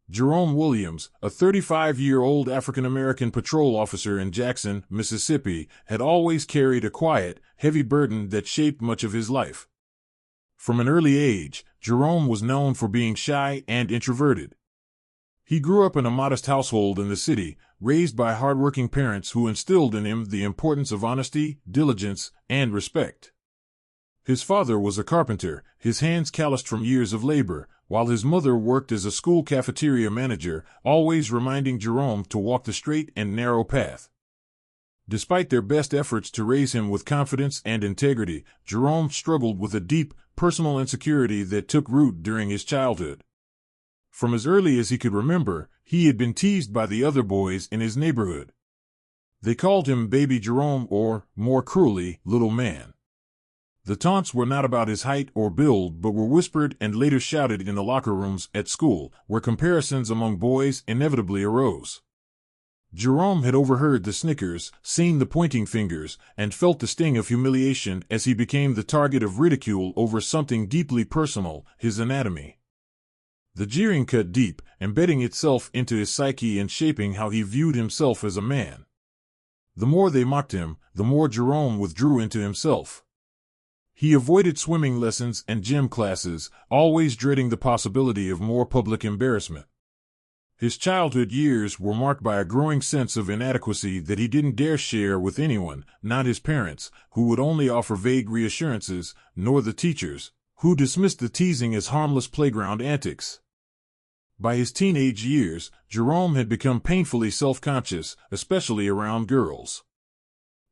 Jerome Williams, a 35-year-old African-American patrol officer in Jackson, Mississippi, had always carried a quiet, heavy burden that shaped much of his life. From an early age, Jerome was known for being shy and introverted. He grew up in a modest household in the city, raised by hardworking parents who instilled in him the importance of honesty, diligence, and respect. His father was a carpenter, his hands calloused from years of labor, while his mother worked as a school cafeteria manager, always reminding Jerome to walk the straight and narrow path. Despite their best efforts to raise him with confidence and integrity, Jerome struggled with a deep, personal insecurity that took root during his childhood. From as early as he could remember, he had been teased by the other boys in his neighborhood. They called him Baby Jerome or, more cruelly, Little Man. The taunts were not about his height or build but were whispered and later shouted in the locker rooms at school, where comparisons among boys inevitably arose. Jerome had overheard the snickers, seen the pointing fingers, and felt the sting of humiliation as he became the target of ridicule over something deeply personal, his anatomy. The jeering cut deep, embedding itself into his psyche and shaping how he viewed himself as a man. The more they mocked him, the more Jerome withdrew into himself. He avoided swimming lessons and gym classes, always dreading the possibility of more public embarrassment. His childhood years were marked by a growing sense of inadequacy that he didn't dare share with anyone, not his parents, who would only offer vague reassurances, nor the teachers, who dismissed the teasing as harmless playground antics. By his teenage years, Jerome had become painfully self-conscious, especially around girls.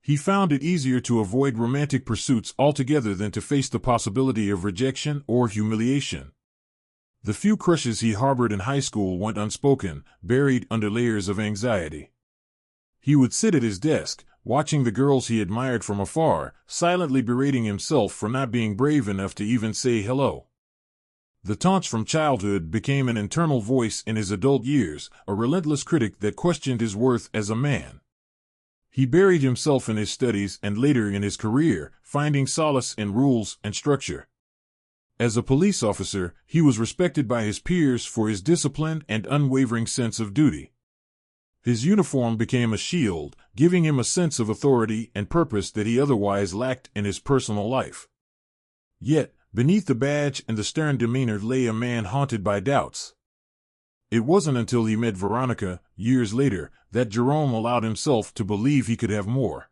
He found it easier to avoid romantic pursuits altogether than to face the possibility of rejection or humiliation. The few crushes he harbored in high school went unspoken, buried under layers of anxiety. He would sit at his desk, watching the girls he admired from afar, silently berating himself for not being brave enough to even say hello. The taunts from childhood became an internal voice in his adult years, a relentless critic that questioned his worth as a man. He buried himself in his studies and later in his career, finding solace in rules and structure. As a police officer, he was respected by his peers for his discipline and unwavering sense of duty. His uniform became a shield, giving him a sense of authority and purpose that he otherwise lacked in his personal life. Yet, beneath the badge and the stern demeanor lay a man haunted by doubts. It wasn't until he met Veronica, years later, that Jerome allowed himself to believe he could have more.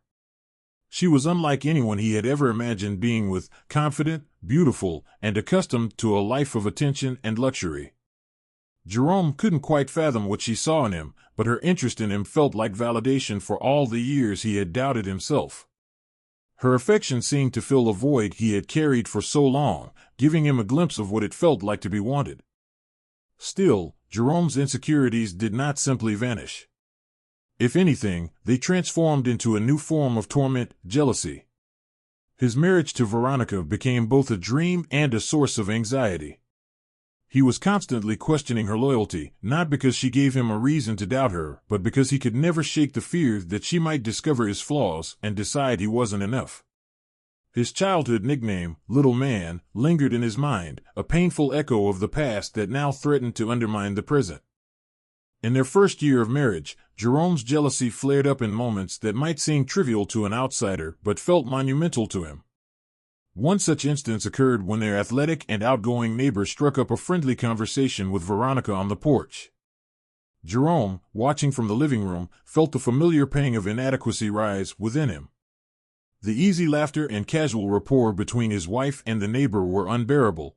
She was unlike anyone he had ever imagined being with, confident, beautiful, and accustomed to a life of attention and luxury. Jerome couldn't quite fathom what she saw in him, but her interest in him felt like validation for all the years he had doubted himself. Her affection seemed to fill a void he had carried for so long, giving him a glimpse of what it felt like to be wanted. Still, Jerome's insecurities did not simply vanish. If anything, they transformed into a new form of torment, jealousy. His marriage to Veronica became both a dream and a source of anxiety. He was constantly questioning her loyalty, not because she gave him a reason to doubt her, but because he could never shake the fear that she might discover his flaws and decide he wasn't enough. His childhood nickname, Little Man, lingered in his mind, a painful echo of the past that now threatened to undermine the present. In their first year of marriage, Jerome's jealousy flared up in moments that might seem trivial to an outsider but felt monumental to him. One such instance occurred when their athletic and outgoing neighbor struck up a friendly conversation with Veronica on the porch. Jerome, watching from the living room, felt the familiar pang of inadequacy rise within him. The easy laughter and casual rapport between his wife and the neighbor were unbearable.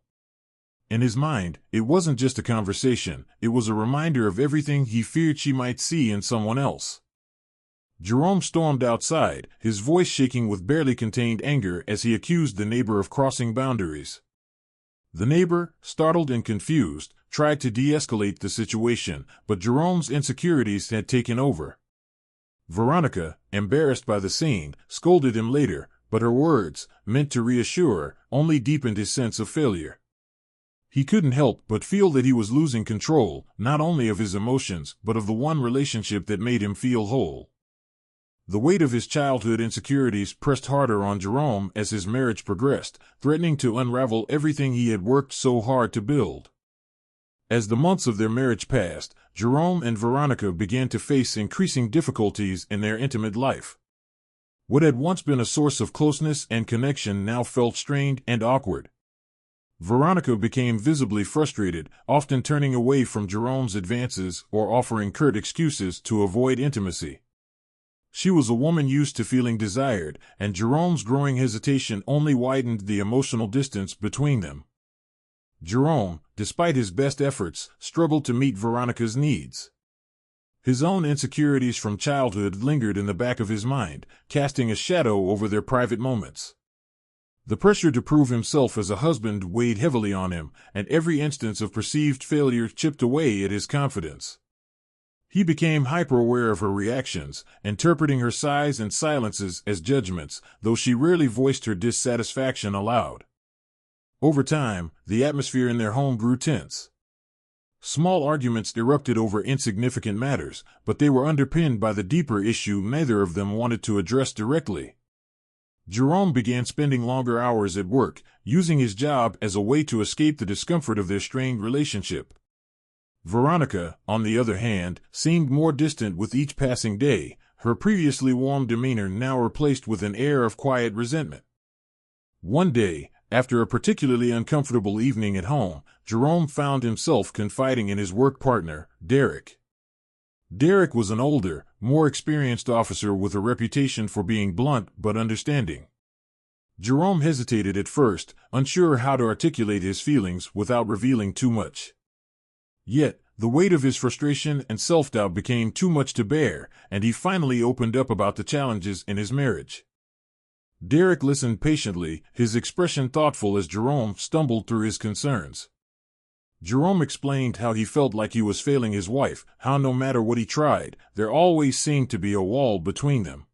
In his mind, it wasn't just a conversation, it was a reminder of everything he feared she might see in someone else. Jerome stormed outside, his voice shaking with barely contained anger as he accused the neighbor of crossing boundaries. The neighbor, startled and confused, tried to de-escalate the situation, but Jerome's insecurities had taken over. Veronica, embarrassed by the scene, scolded him later, but her words, meant to reassure, only deepened his sense of failure. He couldn't help but feel that he was losing control, not only of his emotions, but of the one relationship that made him feel whole. The weight of his childhood insecurities pressed harder on Jerome as his marriage progressed, threatening to unravel everything he had worked so hard to build. As the months of their marriage passed, Jerome and Veronica began to face increasing difficulties in their intimate life. What had once been a source of closeness and connection now felt strained and awkward. Veronica became visibly frustrated, often turning away from Jerome's advances or offering curt excuses to avoid intimacy. She was a woman used to feeling desired, and Jerome's growing hesitation only widened the emotional distance between them. Jerome, despite his best efforts, struggled to meet Veronica's needs. His own insecurities from childhood lingered in the back of his mind, casting a shadow over their private moments. The pressure to prove himself as a husband weighed heavily on him, and every instance of perceived failure chipped away at his confidence. He became hyper-aware of her reactions, interpreting her sighs and silences as judgments, though she rarely voiced her dissatisfaction aloud. Over time, the atmosphere in their home grew tense. Small arguments erupted over insignificant matters, but they were underpinned by the deeper issue neither of them wanted to address directly. Jerome began spending longer hours at work, using his job as a way to escape the discomfort of their strained relationship. Veronica, on the other hand, seemed more distant with each passing day, her previously warm demeanor now replaced with an air of quiet resentment. One day, after a particularly uncomfortable evening at home, Jerome found himself confiding in his work partner, Derek. Derek was an older, more experienced officer with a reputation for being blunt but understanding. Jerome hesitated at first, unsure how to articulate his feelings without revealing too much. Yet, the weight of his frustration and self-doubt became too much to bear, and he finally opened up about the challenges in his marriage. Derek listened patiently, his expression thoughtful as Jerome stumbled through his concerns. Jerome explained how he felt like he was failing his wife, how no matter what he tried, there always seemed to be a wall between them.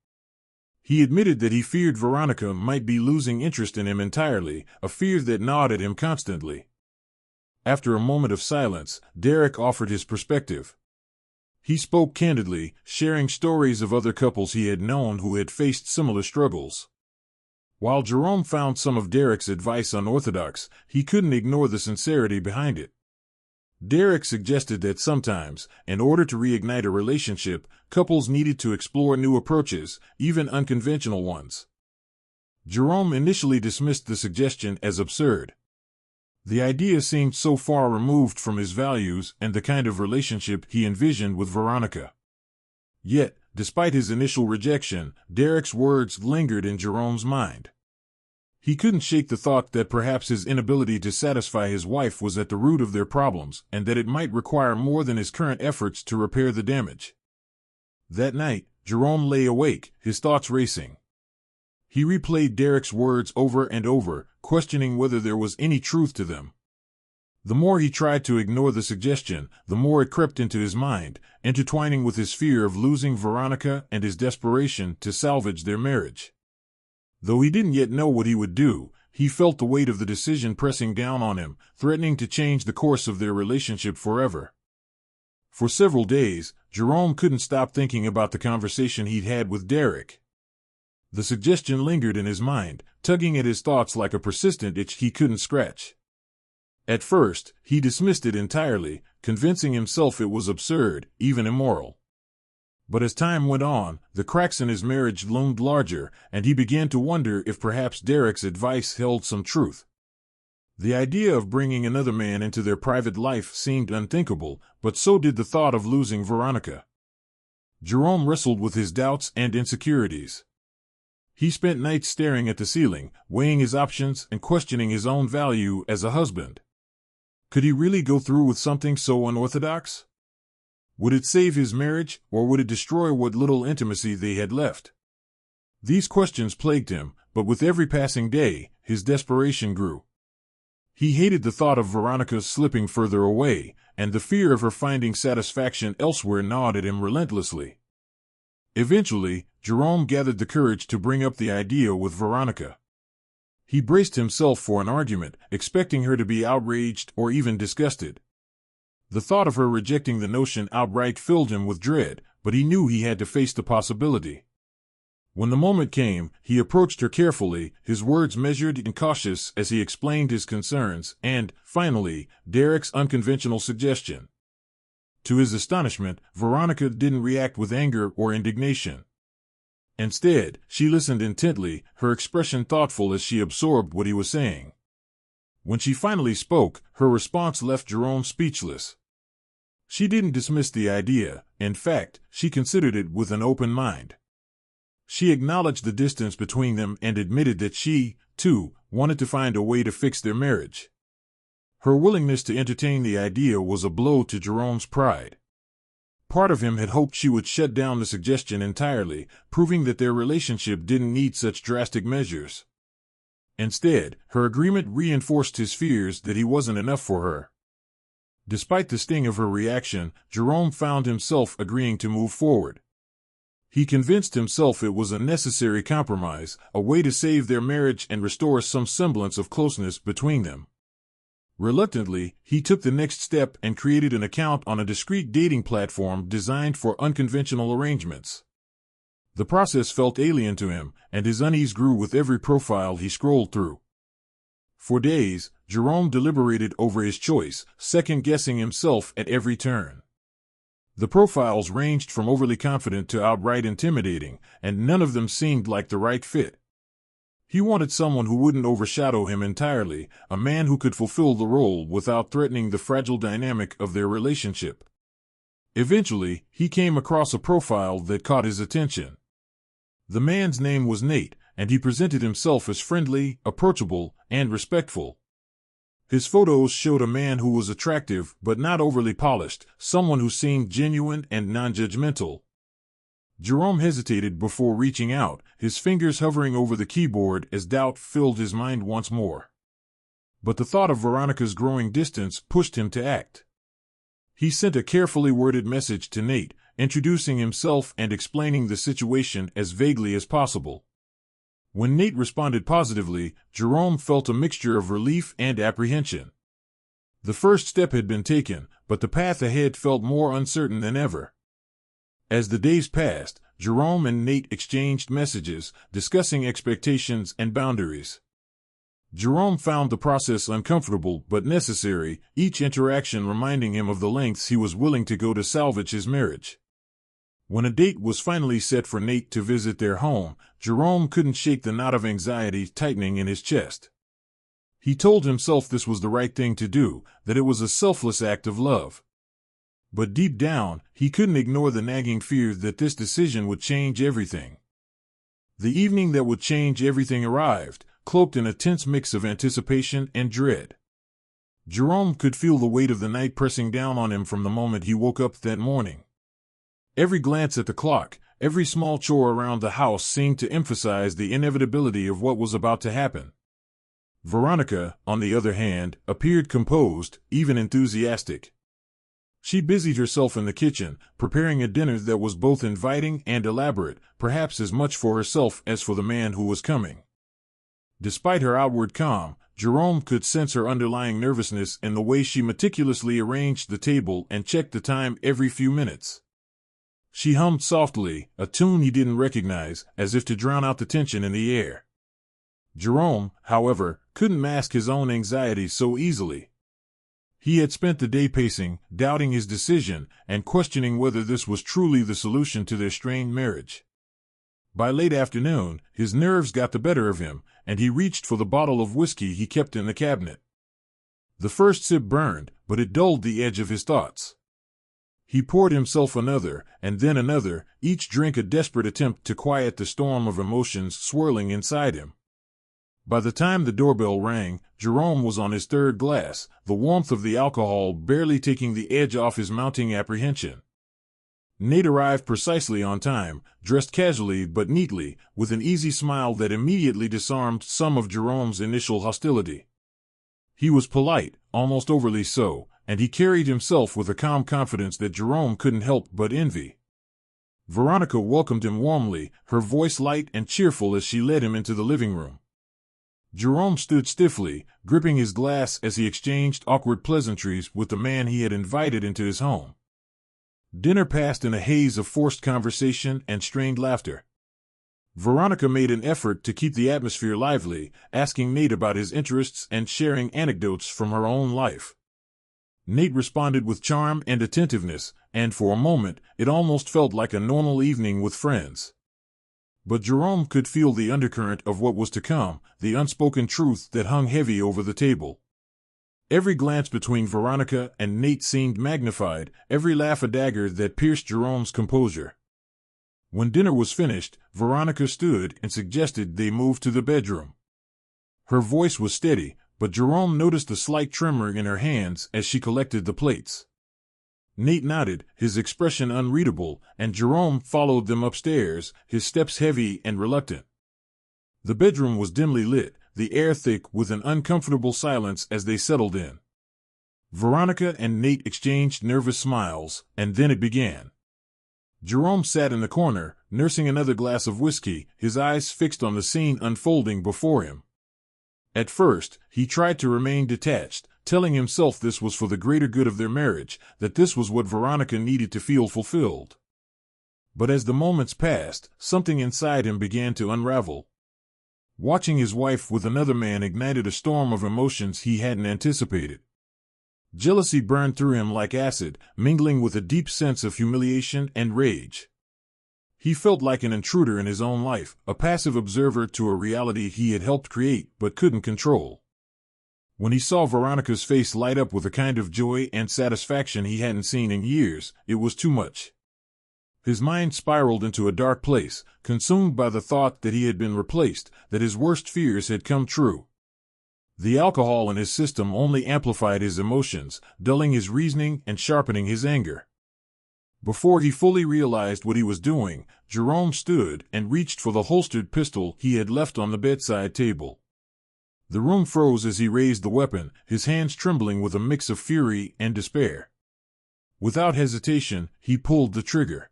He admitted that he feared Veronica might be losing interest in him entirely, a fear that gnawed at him constantly. After a moment of silence, Derek offered his perspective. He spoke candidly, sharing stories of other couples he had known who had faced similar struggles. While Jerome found some of Derek's advice unorthodox, he couldn't ignore the sincerity behind it. Derek suggested that sometimes, in order to reignite a relationship, couples needed to explore new approaches, even unconventional ones. Jerome initially dismissed the suggestion as absurd. The idea seemed so far removed from his values and the kind of relationship he envisioned with Veronica. Yet, despite his initial rejection, Derek's words lingered in Jerome's mind. He couldn't shake the thought that perhaps his inability to satisfy his wife was at the root of their problems, and that it might require more than his current efforts to repair the damage. That night, Jerome lay awake, his thoughts racing. He replayed Derek's words over and over, questioning whether there was any truth to them. The more he tried to ignore the suggestion, the more it crept into his mind, intertwining with his fear of losing Veronica and his desperation to salvage their marriage. Though he didn't yet know what he would do, he felt the weight of the decision pressing down on him, threatening to change the course of their relationship forever. For several days, Jerome couldn't stop thinking about the conversation he'd had with Derek. The suggestion lingered in his mind, tugging at his thoughts like a persistent itch he couldn't scratch. At first, he dismissed it entirely, convincing himself it was absurd, even immoral. But as time went on, the cracks in his marriage loomed larger, and he began to wonder if perhaps Derek's advice held some truth. The idea of bringing another man into their private life seemed unthinkable, but so did the thought of losing Veronica. Jerome wrestled with his doubts and insecurities. He spent nights staring at the ceiling, weighing his options and questioning his own value as a husband. Could he really go through with something so unorthodox? Would it save his marriage, or would it destroy what little intimacy they had left? These questions plagued him, but with every passing day, his desperation grew. He hated the thought of Veronica slipping further away, and the fear of her finding satisfaction elsewhere gnawed at him relentlessly. Eventually, Jerome gathered the courage to bring up the idea with Veronica. He braced himself for an argument, expecting her to be outraged or even disgusted. The thought of her rejecting the notion outright filled him with dread, but he knew he had to face the possibility. When the moment came, he approached her carefully, his words measured and cautious as he explained his concerns and, finally, Derek's unconventional suggestion. To his astonishment, Veronica didn't react with anger or indignation. Instead, she listened intently, her expression thoughtful as she absorbed what he was saying. When she finally spoke, her response left Jerome speechless. She didn't dismiss the idea. In fact, she considered it with an open mind. She acknowledged the distance between them and admitted that she, too, wanted to find a way to fix their marriage. Her willingness to entertain the idea was a blow to Jerome's pride. Part of him had hoped she would shut down the suggestion entirely, proving that their relationship didn't need such drastic measures. Instead, her agreement reinforced his fears that he wasn't enough for her. Despite the sting of her reaction, Jerome found himself agreeing to move forward. He convinced himself it was a necessary compromise, a way to save their marriage and restore some semblance of closeness between them. Reluctantly, he took the next step and created an account on a discreet dating platform designed for unconventional arrangements. The process felt alien to him, and his unease grew with every profile he scrolled through. For days, Jerome deliberated over his choice, second-guessing himself at every turn. The profiles ranged from overly confident to outright intimidating, and none of them seemed like the right fit. He wanted someone who wouldn't overshadow him entirely, a man who could fulfill the role without threatening the fragile dynamic of their relationship. Eventually, he came across a profile that caught his attention. The man's name was Nate, and he presented himself as friendly, approachable, and respectful. His photos showed a man who was attractive but not overly polished, someone who seemed genuine and non-judgmental. Jerome hesitated before reaching out, his fingers hovering over the keyboard as doubt filled his mind once more. But the thought of Veronica's growing distance pushed him to act. He sent a carefully worded message to Nate, introducing himself and explaining the situation as vaguely as possible. When Nate responded positively, Jerome felt a mixture of relief and apprehension. The first step had been taken, but the path ahead felt more uncertain than ever. As the days passed, Jerome and Nate exchanged messages, discussing expectations and boundaries. Jerome found the process uncomfortable but necessary, each interaction reminding him of the lengths he was willing to go to salvage his marriage. When a date was finally set for Nate to visit their home, Jerome couldn't shake the knot of anxiety tightening in his chest. He told himself this was the right thing to do, that it was a selfless act of love. But deep down, he couldn't ignore the nagging fear that this decision would change everything. The evening that would change everything arrived, cloaked in a tense mix of anticipation and dread. Jerome could feel the weight of the night pressing down on him from the moment he woke up that morning. Every glance at the clock, every small chore around the house seemed to emphasize the inevitability of what was about to happen. Veronica, on the other hand, appeared composed, even enthusiastic. She busied herself in the kitchen, preparing a dinner that was both inviting and elaborate, perhaps as much for herself as for the man who was coming. Despite her outward calm, Jerome could sense her underlying nervousness in the way she meticulously arranged the table and checked the time every few minutes. She hummed softly, a tune he didn't recognize, as if to drown out the tension in the air. Jerome, however, couldn't mask his own anxiety so easily. He had spent the day pacing, doubting his decision, and questioning whether this was truly the solution to their strained marriage. By late afternoon, his nerves got the better of him, and he reached for the bottle of whiskey he kept in the cabinet. The first sip burned, but it dulled the edge of his thoughts. He poured himself another, and then another, each drink a desperate attempt to quiet the storm of emotions swirling inside him. By the time the doorbell rang, Jerome was on his third glass, the warmth of the alcohol barely taking the edge off his mounting apprehension. Nate arrived precisely on time, dressed casually but neatly, with an easy smile that immediately disarmed some of Jerome's initial hostility. He was polite, almost overly so, and he carried himself with a calm confidence that Jerome couldn't help but envy. Veronica welcomed him warmly, her voice light and cheerful as she led him into the living room. Jerome stood stiffly, gripping his glass as he exchanged awkward pleasantries with the man he had invited into his home. Dinner passed in a haze of forced conversation and strained laughter. Veronica made an effort to keep the atmosphere lively, asking Nate about his interests and sharing anecdotes from her own life. Nate responded with charm and attentiveness, and for a moment, it almost felt like a normal evening with friends. But Jerome could feel the undercurrent of what was to come, the unspoken truth that hung heavy over the table. Every glance between Veronica and Nate seemed magnified, every laugh a dagger that pierced Jerome's composure. When dinner was finished, Veronica stood and suggested they move to the bedroom. Her voice was steady, but Jerome noticed a slight tremor in her hands as she collected the plates. Nate nodded, his expression unreadable, and Jerome followed them upstairs, his steps heavy and reluctant. The bedroom was dimly lit, the air thick with an uncomfortable silence as they settled in. Veronica and Nate exchanged nervous smiles, and then it began. Jerome sat in the corner, nursing another glass of whiskey, his eyes fixed on the scene unfolding before him. At first, he tried to remain detached, telling himself this was for the greater good of their marriage, that this was what Veronica needed to feel fulfilled. But as the moments passed, something inside him began to unravel. Watching his wife with another man ignited a storm of emotions he hadn't anticipated. Jealousy burned through him like acid, mingling with a deep sense of humiliation and rage. He felt like an intruder in his own life, a passive observer to a reality he had helped create but couldn't control. When he saw Veronica's face light up with a kind of joy and satisfaction he hadn't seen in years, it was too much. His mind spiraled into a dark place, consumed by the thought that he had been replaced, that his worst fears had come true. The alcohol in his system only amplified his emotions, dulling his reasoning and sharpening his anger. Before he fully realized what he was doing, Jerome stood and reached for the holstered pistol he had left on the bedside table. The room froze as he raised the weapon, his hands trembling with a mix of fury and despair. Without hesitation, he pulled the trigger.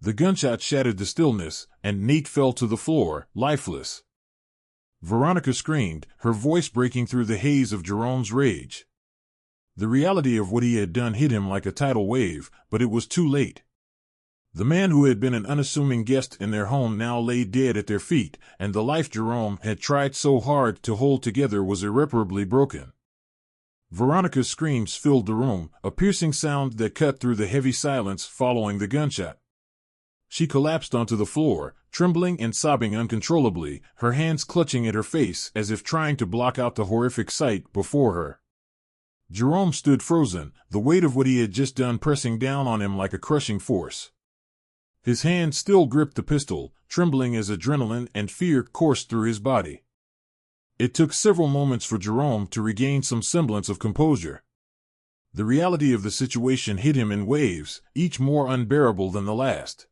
The gunshot shattered the stillness, and Nate fell to the floor, lifeless. Veronica screamed, her voice breaking through the haze of Jerome's rage. The reality of what he had done hit him like a tidal wave, but it was too late. The man who had been an unassuming guest in their home now lay dead at their feet, and the life Jerome had tried so hard to hold together was irreparably broken. Veronica's screams filled the room, a piercing sound that cut through the heavy silence following the gunshot. She collapsed onto the floor, trembling and sobbing uncontrollably, her hands clutching at her face as if trying to block out the horrific sight before her. Jerome stood frozen, the weight of what he had just done pressing down on him like a crushing force. His hand still gripped the pistol, trembling as adrenaline and fear coursed through his body. It took several moments for Jerome to regain some semblance of composure. The reality of the situation hit him in waves, each more unbearable than the last.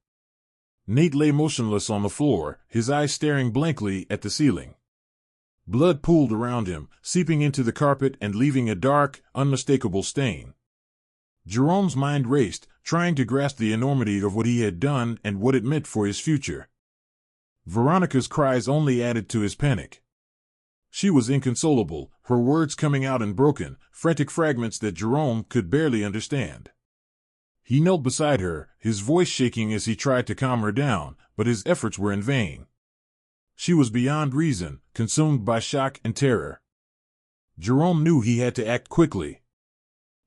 Nate lay motionless on the floor, his eyes staring blankly at the ceiling. Blood pooled around him, seeping into the carpet and leaving a dark, unmistakable stain. Jerome's mind raced, trying to grasp the enormity of what he had done and what it meant for his future. Veronica's cries only added to his panic. She was inconsolable, her words coming out in broken, frantic fragments that Jerome could barely understand. He knelt beside her, his voice shaking as he tried to calm her down, but his efforts were in vain. She was beyond reason, consumed by shock and terror. Jerome knew he had to act quickly.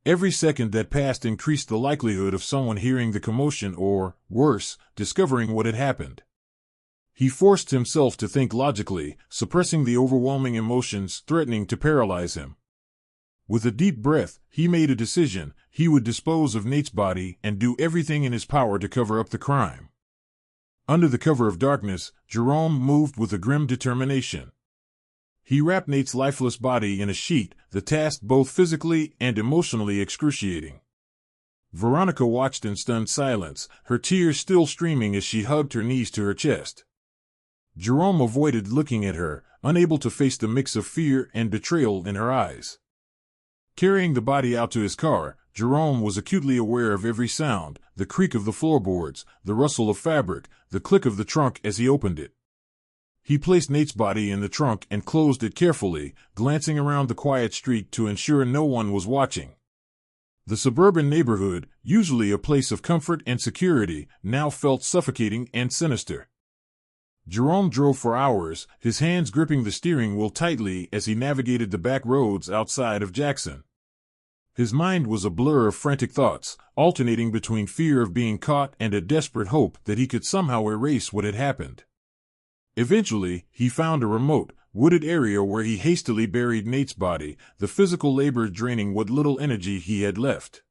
Every second that passed increased the likelihood of someone hearing the commotion or, worse, discovering what had happened. He forced himself to think logically, suppressing the overwhelming emotions threatening to paralyze him. With a deep breath, he made a decision: he would dispose of Nate's body and do everything in his power to cover up the crime. Under the cover of darkness, Jerome moved with a grim determination. He wrapped Nate's lifeless body in a sheet, the task both physically and emotionally excruciating. Veronica watched in stunned silence, her tears still streaming as she hugged her knees to her chest. Jerome avoided looking at her, unable to face the mix of fear and betrayal in her eyes. Carrying the body out to his car, Jerome was acutely aware of every sound: the creak of the floorboards, the rustle of fabric, the click of the trunk as he opened it. He placed Nate's body in the trunk and closed it carefully, glancing around the quiet street to ensure no one was watching. The suburban neighborhood, usually a place of comfort and security, now felt suffocating and sinister. Jerome drove for hours, his hands gripping the steering wheel tightly as he navigated the back roads outside of Jackson. His mind was a blur of frantic thoughts, alternating between fear of being caught and a desperate hope that he could somehow erase what had happened. Eventually, he found a remote, wooded area where he hastily buried Nate's body, the physical labor draining what little energy he had left.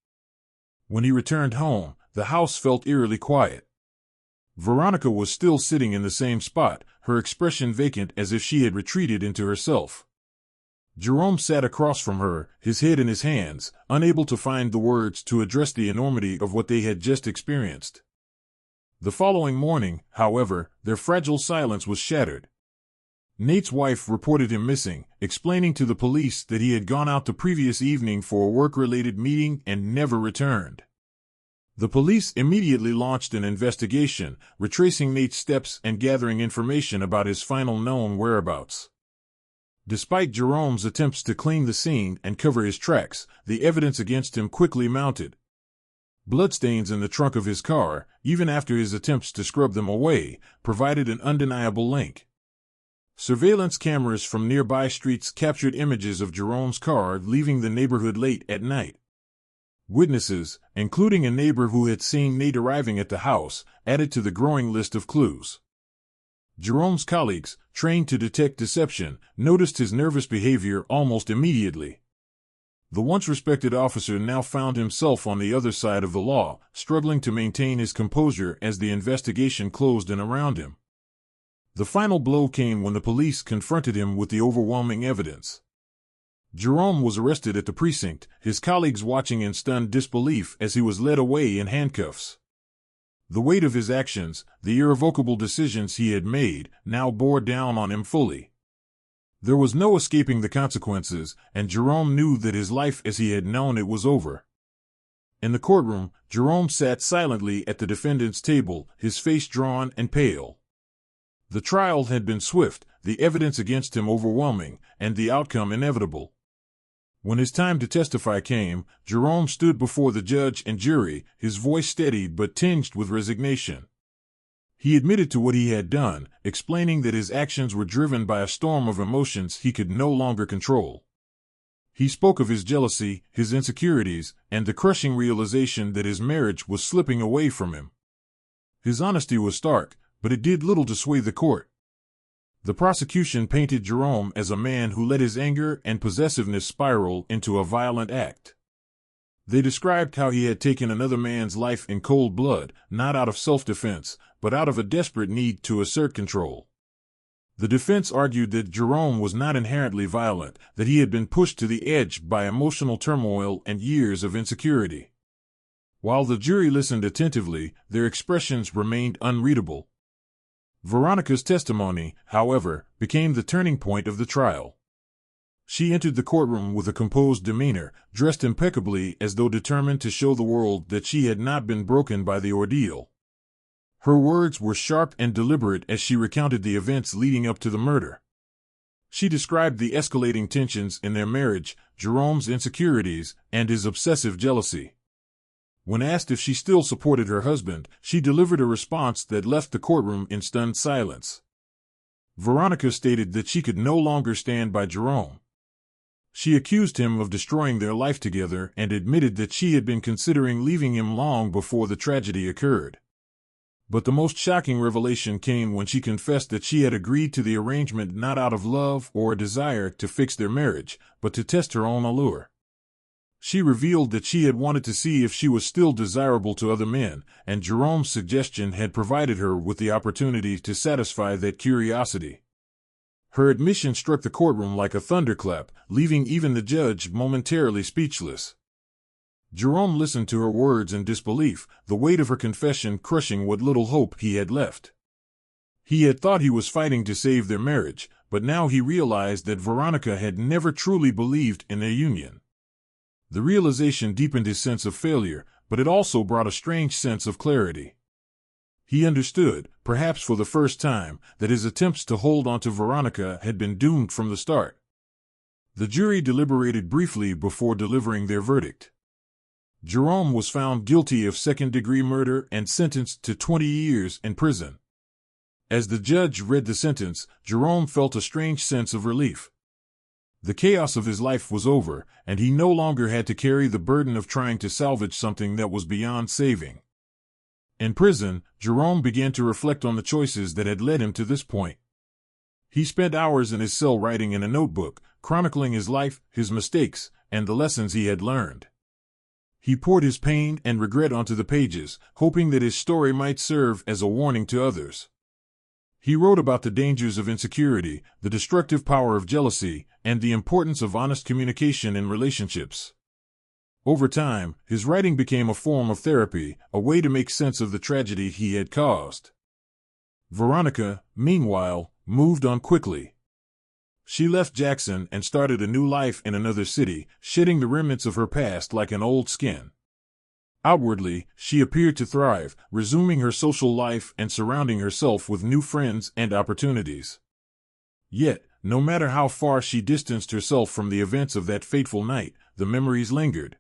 When he returned home, the house felt eerily quiet. Veronica was still sitting in the same spot, her expression vacant as if she had retreated into herself. Jerome sat across from her, his head in his hands, unable to find the words to address the enormity of what they had just experienced. The following morning, however, their fragile silence was shattered. Nate's wife reported him missing, explaining to the police that he had gone out the previous evening for a work-related meeting and never returned. The police immediately launched an investigation, retracing Nate's steps and gathering information about his final known whereabouts. Despite Jerome's attempts to clean the scene and cover his tracks, the evidence against him quickly mounted. Bloodstains in the trunk of his car, even after his attempts to scrub them away, provided an undeniable link. Surveillance cameras from nearby streets captured images of Jerome's car leaving the neighborhood late at night. Witnesses, including a neighbor who had seen Nate arriving at the house, added to the growing list of clues. Jerome's colleagues, trained to detect deception, noticed his nervous behavior almost immediately. The once respected officer now found himself on the other side of the law, struggling to maintain his composure as the investigation closed in around him. The final blow came when the police confronted him with the overwhelming evidence. Jerome was arrested at the precinct, his colleagues watching in stunned disbelief as he was led away in handcuffs. The weight of his actions, the irrevocable decisions he had made, now bore down on him fully. There was no escaping the consequences, and Jerome knew that his life as he had known it was over. In the courtroom, Jerome sat silently at the defendant's table, his face drawn and pale. The trial had been swift, the evidence against him overwhelming, and the outcome inevitable. When his time to testify came, Jerome stood before the judge and jury, his voice steadied but tinged with resignation. He admitted to what he had done, explaining that his actions were driven by a storm of emotions he could no longer control. He spoke of his jealousy, his insecurities, and the crushing realization that his marriage was slipping away from him. His honesty was stark, but it did little to sway the court. The prosecution painted Jerome as a man who let his anger and possessiveness spiral into a violent act. They described how he had taken another man's life in cold blood, not out of self-defense, but out of a desperate need to assert control. The defense argued that Jerome was not inherently violent, that he had been pushed to the edge by emotional turmoil and years of insecurity. While the jury listened attentively, their expressions remained unreadable. Veronica's testimony, however, became the turning point of the trial. She entered the courtroom with a composed demeanor, dressed impeccably as though determined to show the world that she had not been broken by the ordeal. Her words were sharp and deliberate as she recounted the events leading up to the murder. She described the escalating tensions in their marriage, Jerome's insecurities, and his obsessive jealousy. When asked if she still supported her husband, she delivered a response that left the courtroom in stunned silence. Veronica stated that she could no longer stand by Jerome. She accused him of destroying their life together and admitted that she had been considering leaving him long before the tragedy occurred. But the most shocking revelation came when she confessed that she had agreed to the arrangement not out of love or a desire to fix their marriage, but to test her own allure. She revealed that she had wanted to see if she was still desirable to other men, and Jerome's suggestion had provided her with the opportunity to satisfy that curiosity. Her admission struck the courtroom like a thunderclap, leaving even the judge momentarily speechless. Jerome listened to her words in disbelief, the weight of her confession crushing what little hope he had left. He had thought he was fighting to save their marriage, but now he realized that Veronica had never truly believed in their union. The realization deepened his sense of failure, but it also brought a strange sense of clarity. He understood, perhaps for the first time, that his attempts to hold on to Veronica had been doomed from the start. The jury deliberated briefly before delivering their verdict. Jerome was found guilty of second-degree murder and sentenced to 20 years in prison. As the judge read the sentence, Jerome felt a strange sense of relief. The chaos of his life was over, and he no longer had to carry the burden of trying to salvage something that was beyond saving. In prison, Jerome began to reflect on the choices that had led him to this point. He spent hours in his cell writing in a notebook, chronicling his life, his mistakes, and the lessons he had learned. He poured his pain and regret onto the pages, hoping that his story might serve as a warning to others. He wrote about the dangers of insecurity, the destructive power of jealousy, and the importance of honest communication in relationships. Over time, his writing became a form of therapy, a way to make sense of the tragedy he had caused. Veronica, meanwhile, moved on quickly. She left Jackson and started a new life in another city, shedding the remnants of her past like an old skin. Outwardly, she appeared to thrive, resuming her social life and surrounding herself with new friends and opportunities. Yet, no matter how far she distanced herself from the events of that fateful night, the memories lingered.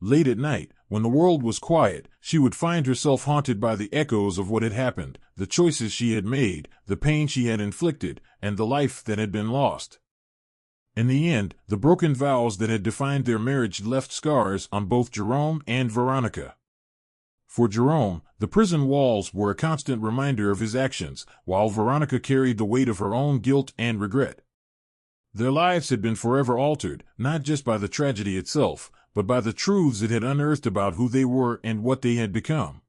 Late at night, when the world was quiet, she would find herself haunted by the echoes of what had happened, the choices she had made, the pain she had inflicted, and the life that had been lost. In the end, the broken vows that had defined their marriage left scars on both Jerome and Veronica. For Jerome, the prison walls were a constant reminder of his actions, while Veronica carried the weight of her own guilt and regret. Their lives had been forever altered, not just by the tragedy itself, but by the truths it had unearthed about who they were and what they had become.